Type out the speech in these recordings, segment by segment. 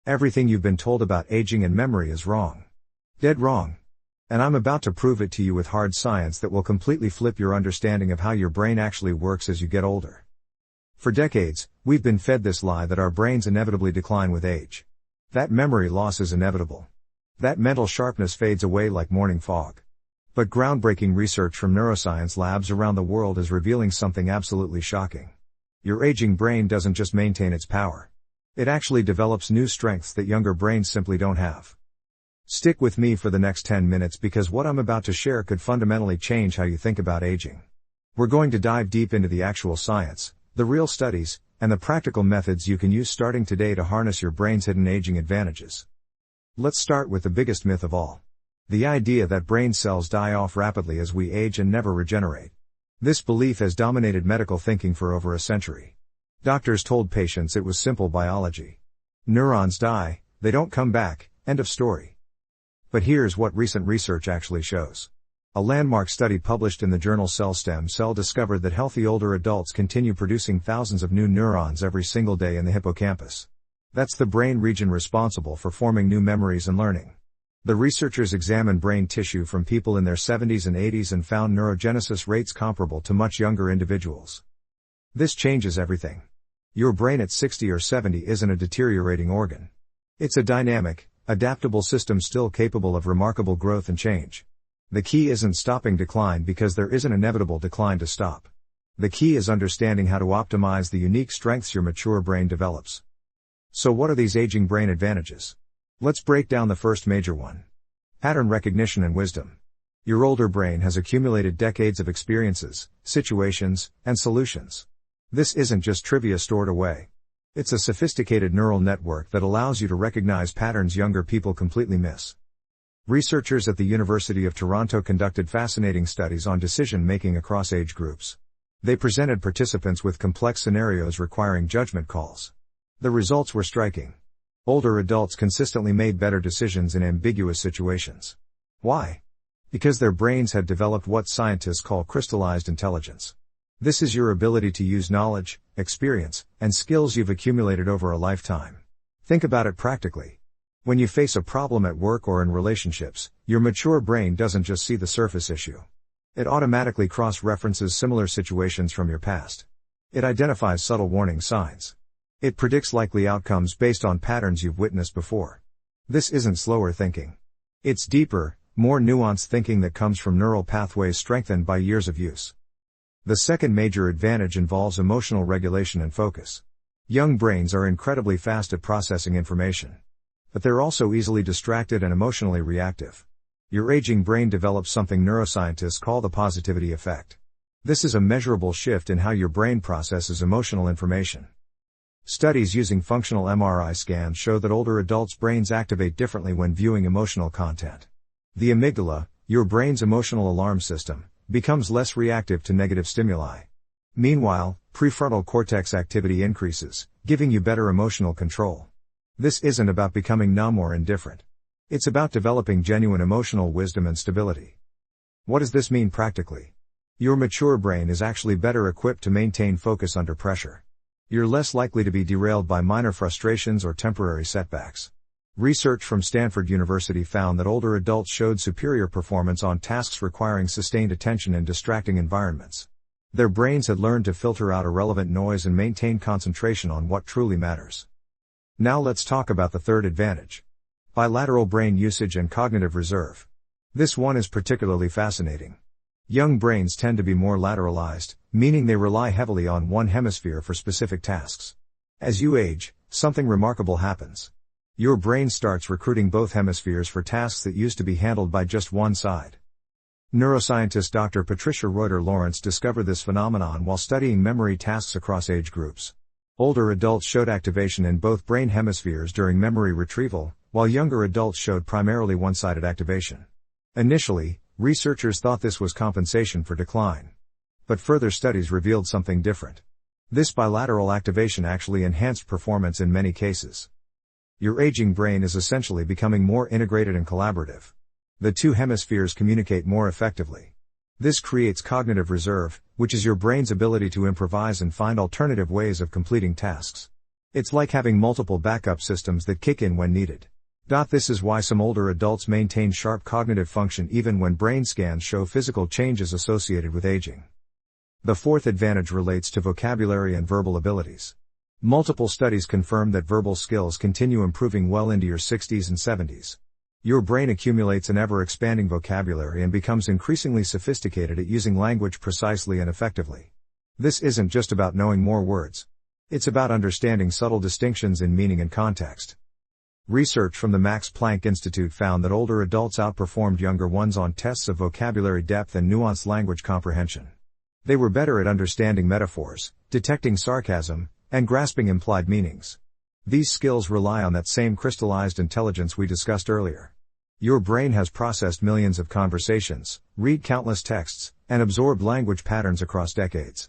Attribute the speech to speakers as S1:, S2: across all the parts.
S1: Everything you've been told about aging and memory is wrong. Dead wrong. And I'm about to prove it to you with hard science that will completely flip your understanding of how your brain actually works as you get older. For decades, we've been fed this lie that our brains inevitably decline with age. That memory loss is inevitable. That mental sharpness fades away like morning fog. But groundbreaking research from neuroscience labs around the world is revealing something absolutely shocking. Your aging brain doesn't just maintain its power. It actually develops new strengths that younger brains simply don't have. Stick with me for the next 10 minutes because what I'm about to share could fundamentally change how you think about aging. We're going to dive deep into the actual science, the real studies, and the practical methods you can use starting today to harness your brain's hidden aging advantages. Let's start with the biggest myth of all. The idea that brain cells die off rapidly as we age and never regenerate. This belief has dominated medical thinking for over a century. Doctors told patients it was simple biology. Neurons die, they don't come back, end of story. But here's what recent research actually shows. A landmark study published in the journal Stem Cell discovered that healthy older adults continue producing thousands of new neurons every single day in the hippocampus. That's the brain region responsible for forming new memories and learning. The researchers examined brain tissue from people in their 70s and 80s and found neurogenesis rates comparable to much younger individuals. This changes everything. Your brain at 60 or 70 isn't a deteriorating organ. It's a dynamic, adaptable system still capable of remarkable growth and change. The key isn't stopping decline because there is an inevitable decline to stop. The key is understanding how to optimize the unique strengths your mature brain develops. So what are these aging brain advantages? Let's break down the first major one. Pattern recognition and wisdom. Your older brain has accumulated decades of experiences, situations, and solutions. This isn't just trivia stored away. It's a sophisticated neural network that allows you to recognize patterns younger people completely miss. Researchers at the University of Toronto conducted fascinating studies on decision-making across age groups. They presented participants with complex scenarios requiring judgment calls. The results were striking. Older adults consistently made better decisions in ambiguous situations. Why? Because their brains had developed what scientists call crystallized intelligence. This is your ability to use knowledge, experience, and skills you've accumulated over a lifetime. Think about it practically. When you face a problem at work or in relationships, your mature brain doesn't just see the surface issue. It automatically cross-references similar situations from your past. It identifies subtle warning signs. It predicts likely outcomes based on patterns you've witnessed before. This isn't slower thinking. It's deeper, more nuanced thinking that comes from neural pathways strengthened by years of use. The second major advantage involves emotional regulation and focus. Young brains are incredibly fast at processing information. But they're also easily distracted and emotionally reactive. Your aging brain develops something neuroscientists call the positivity effect. This is a measurable shift in how your brain processes emotional information. Studies using functional MRI scans show that older adults' brains activate differently when viewing emotional content. The amygdala, your brain's emotional alarm system, becomes less reactive to negative stimuli. Meanwhile, prefrontal cortex activity increases, giving you better emotional control. This isn't about becoming numb or indifferent. It's about developing genuine emotional wisdom and stability. What does this mean practically? Your mature brain is actually better equipped to maintain focus under pressure. You're less likely to be derailed by minor frustrations or temporary setbacks. Research from Stanford University found that older adults showed superior performance on tasks requiring sustained attention in distracting environments. Their brains had learned to filter out irrelevant noise and maintain concentration on what truly matters. Now let's talk about the third advantage. Bilateral brain usage and cognitive reserve. This one is particularly fascinating. Young brains tend to be more lateralized, meaning they rely heavily on one hemisphere for specific tasks. As you age, something remarkable happens. Your brain starts recruiting both hemispheres for tasks that used to be handled by just one side. Neuroscientist Dr. Patricia Reuter-Lawrence discovered this phenomenon while studying memory tasks across age groups. Older adults showed activation in both brain hemispheres during memory retrieval, while younger adults showed primarily one-sided activation. Initially, researchers thought this was compensation for decline. But further studies revealed something different. This bilateral activation actually enhanced performance in many cases. Your aging brain is essentially becoming more integrated and collaborative. The two hemispheres communicate more effectively. This creates cognitive reserve, which is your brain's ability to improvise and find alternative ways of completing tasks. It's like having multiple backup systems that kick in when needed. This is why some older adults maintain sharp cognitive function even when brain scans show physical changes associated with aging. The fourth advantage relates to vocabulary and verbal abilities. Multiple studies confirm that verbal skills continue improving well into your 60s and 70s. Your brain accumulates an ever-expanding vocabulary and becomes increasingly sophisticated at using language precisely and effectively. This isn't just about knowing more words. It's about understanding subtle distinctions in meaning and context. Research from the Max Planck Institute found that older adults outperformed younger ones on tests of vocabulary depth and nuanced language comprehension. They were better at understanding metaphors, detecting sarcasm, and grasping implied meanings. These skills rely on that same crystallized intelligence we discussed earlier. Your brain has processed millions of conversations, read countless texts, and absorbed language patterns across decades.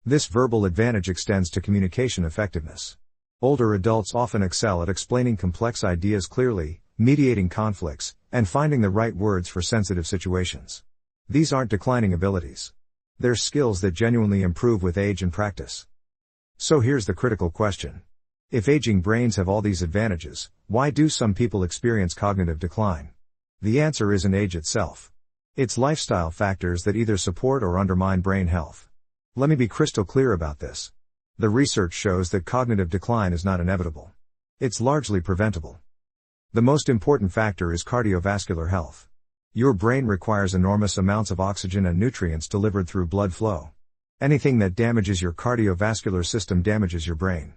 S1: This verbal advantage extends to communication effectiveness. Older adults often excel at explaining complex ideas clearly, mediating conflicts, and finding the right words for sensitive situations. These aren't declining abilities. They're skills that genuinely improve with age and practice. So here's the critical question. If aging brains have all these advantages, why do some people experience cognitive decline? The answer isn't age itself. It's lifestyle factors that either support or undermine brain health. Let me be crystal clear about this. The research shows that cognitive decline is not inevitable. It's largely preventable. The most important factor is cardiovascular health. Your brain requires enormous amounts of oxygen and nutrients delivered through blood flow. Anything that damages your cardiovascular system damages your brain.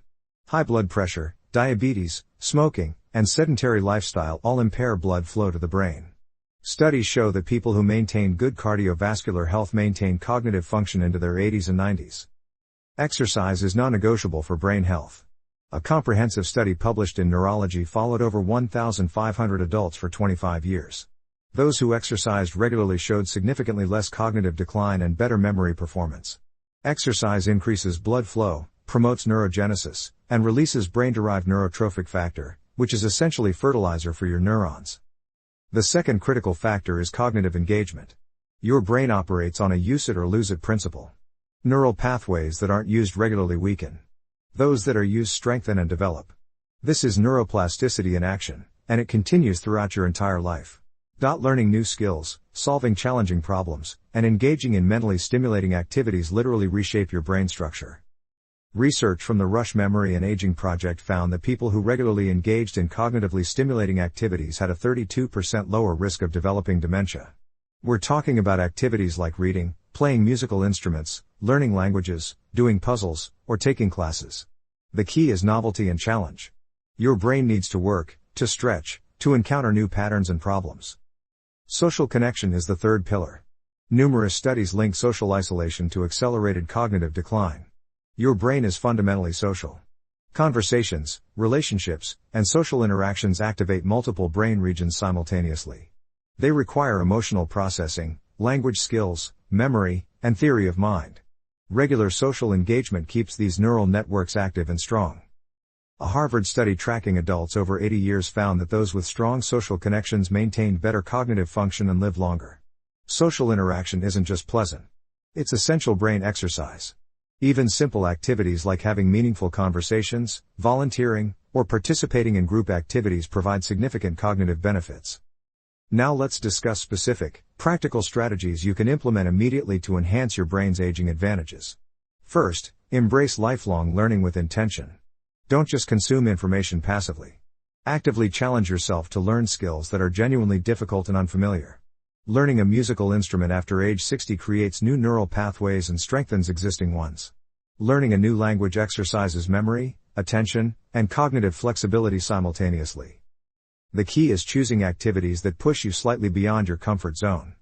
S1: High blood pressure, diabetes, smoking, and sedentary lifestyle all impair blood flow to the brain. Studies show that people who maintain good cardiovascular health maintain cognitive function into their 80s and 90s. Exercise is non-negotiable for brain health. A comprehensive study published in Neurology followed over 1,500 adults for 25 years. Those who exercised regularly showed significantly less cognitive decline and better memory performance. Exercise increases blood flow, promotes neurogenesis, and releases brain-derived neurotrophic factor, which is essentially fertilizer for your neurons. The second critical factor is cognitive engagement. Your brain operates on a use it or lose it principle. Neural pathways that aren't used regularly weaken. Those that are used strengthen and develop. This is neuroplasticity in action, and it continues throughout your entire life. Learning new skills, solving challenging problems, and engaging in mentally stimulating activities literally reshape your brain structure. Research from the Rush Memory and Aging Project found that people who regularly engaged in cognitively stimulating activities had a 32% lower risk of developing dementia. We're talking about activities like reading, playing musical instruments, learning languages, doing puzzles, or taking classes. The key is novelty and challenge. Your brain needs to work, to stretch, to encounter new patterns and problems. Social connection is the third pillar. Numerous studies link social isolation to accelerated cognitive decline. Your brain is fundamentally social. Conversations, relationships, and social interactions activate multiple brain regions simultaneously. They require emotional processing, language skills, memory, and theory of mind. Regular social engagement keeps these neural networks active and strong. A Harvard study tracking adults over 80 years found that those with strong social connections maintained better cognitive function and lived longer. Social interaction isn't just pleasant. It's essential brain exercise. Even simple activities like having meaningful conversations, volunteering, or participating in group activities provide significant cognitive benefits. Now let's discuss specific, practical strategies you can implement immediately to enhance your brain's aging advantages. First, embrace lifelong learning with intention. Don't just consume information passively. Actively challenge yourself to learn skills that are genuinely difficult and unfamiliar. Learning a musical instrument after age 60 creates new neural pathways and strengthens existing ones. Learning a new language exercises memory, attention, and cognitive flexibility simultaneously. The key is choosing activities that push you slightly beyond your comfort zone.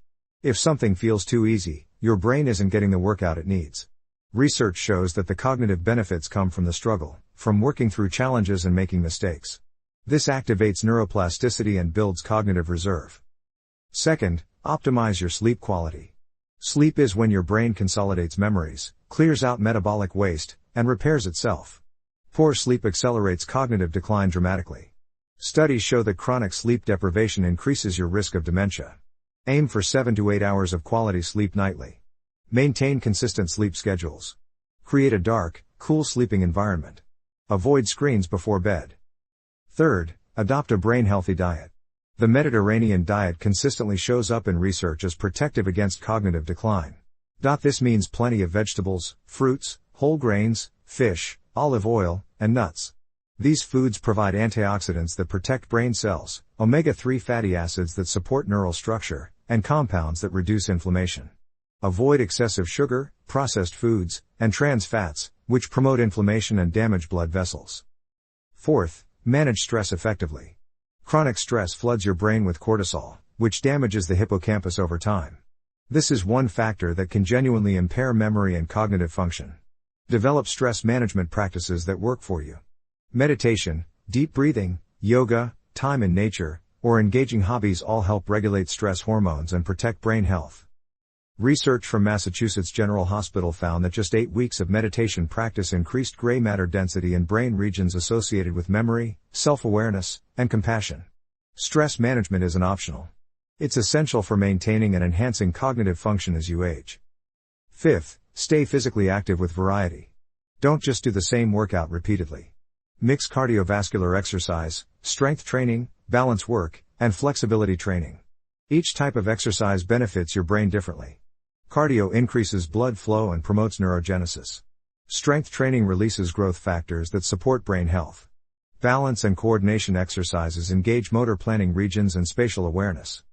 S1: If something feels too easy, your brain isn't getting the workout it needs. Research shows that the cognitive benefits come from the struggle, from working through challenges and making mistakes. This activates neuroplasticity and builds cognitive reserve. Second, optimize your sleep quality. Sleep is when your brain consolidates memories, clears out metabolic waste, and repairs itself. Poor sleep accelerates cognitive decline dramatically. Studies show that chronic sleep deprivation increases your risk of dementia. Aim for 7 to 8 hours of quality sleep nightly. Maintain consistent sleep schedules. Create a dark, cool sleeping environment. Avoid screens before bed. Third, adopt a brain-healthy diet. The Mediterranean diet consistently shows up in research as protective against cognitive decline. This means plenty of vegetables, fruits, whole grains, fish, olive oil, and nuts. These foods provide antioxidants that protect brain cells, omega-3 fatty acids that support neural structure, and compounds that reduce inflammation. Avoid excessive sugar, processed foods, and trans fats, which promote inflammation and damage blood vessels. Fourth, manage stress effectively. Chronic stress floods your brain with cortisol, which damages the hippocampus over time. This is one factor that can genuinely impair memory and cognitive function. Develop stress management practices that work for you. Meditation, deep breathing, yoga, time in nature, or engaging hobbies all help regulate stress hormones and protect brain health. Research from Massachusetts General Hospital found that just 8 weeks of meditation practice increased gray matter density in brain regions associated with memory, self-awareness, and compassion. Stress management isn't optional. It's essential for maintaining and enhancing cognitive function as you age. Fifth, stay physically active with variety. Don't just do the same workout repeatedly. Mix cardiovascular exercise, strength training, balance work, and flexibility training. Each type of exercise benefits your brain differently. Cardio increases blood flow and promotes neurogenesis. Strength training releases growth factors that support brain health. Balance and coordination exercises engage motor planning regions and spatial awareness.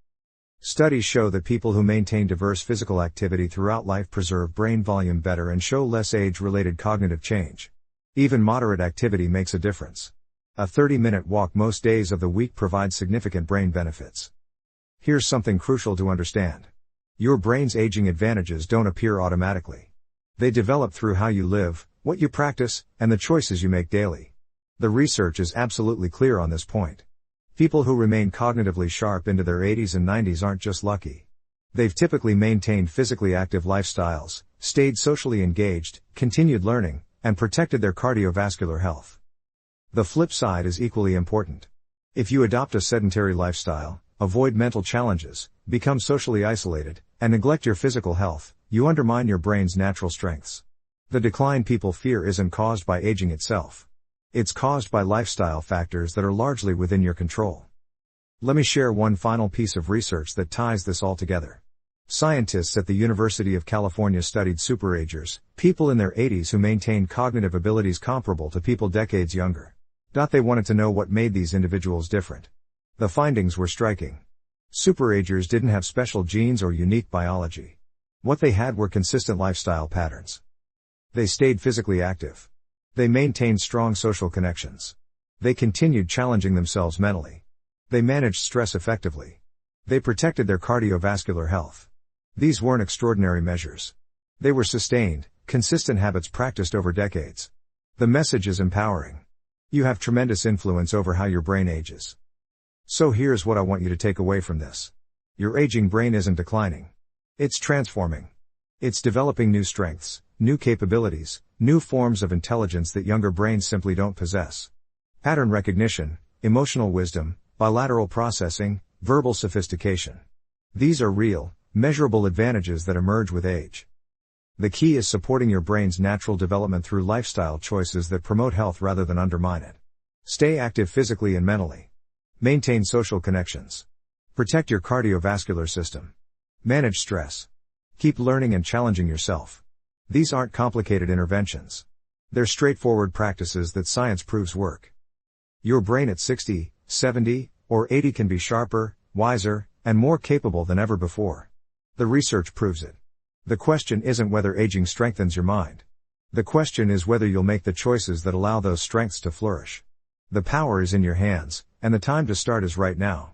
S1: Studies show that people who maintain diverse physical activity throughout life preserve brain volume better and show less age-related cognitive change. Even moderate activity makes a difference. A 30-minute walk most days of the week provides significant brain benefits. Here's something crucial to understand. Your brain's aging advantages don't appear automatically. They develop through how you live, what you practice, and the choices you make daily. The research is absolutely clear on this point. People who remain cognitively sharp into their 80s and 90s aren't just lucky. They've typically maintained physically active lifestyles, stayed socially engaged, continued learning, and protected their cardiovascular health. The flip side is equally important. If you adopt a sedentary lifestyle, avoid mental challenges, become socially isolated, and neglect your physical health, you undermine your brain's natural strengths. The decline people fear isn't caused by aging itself. It's caused by lifestyle factors that are largely within your control. Let me share one final piece of research that ties this all together. Scientists at the University of California studied superagers, people in their 80s who maintained cognitive abilities comparable to people decades younger. They wanted to know what made these individuals different. The findings were striking. Superagers didn't have special genes or unique biology. What they had were consistent lifestyle patterns. They stayed physically active. They maintained strong social connections. They continued challenging themselves mentally. They managed stress effectively. They protected their cardiovascular health. These weren't extraordinary measures. They were sustained, consistent habits practiced over decades. The message is empowering. You have tremendous influence over how your brain ages. So here's what I want you to take away from this. Your aging brain isn't declining. It's transforming. It's developing new strengths, new capabilities, new forms of intelligence that younger brains simply don't possess. Pattern recognition, emotional wisdom, bilateral processing, verbal sophistication. These are real, measurable advantages that emerge with age. The key is supporting your brain's natural development through lifestyle choices that promote health rather than undermine it. Stay active physically and mentally. Maintain social connections. Protect your cardiovascular system. Manage stress. Keep learning and challenging yourself. These aren't complicated interventions. They're straightforward practices that science proves work. Your brain at 60, 70, or 80 can be sharper, wiser, and more capable than ever before. The research proves it. The question isn't whether aging strengthens your mind. The question is whether you'll make the choices that allow those strengths to flourish. The power is in your hands, and the time to start is right now.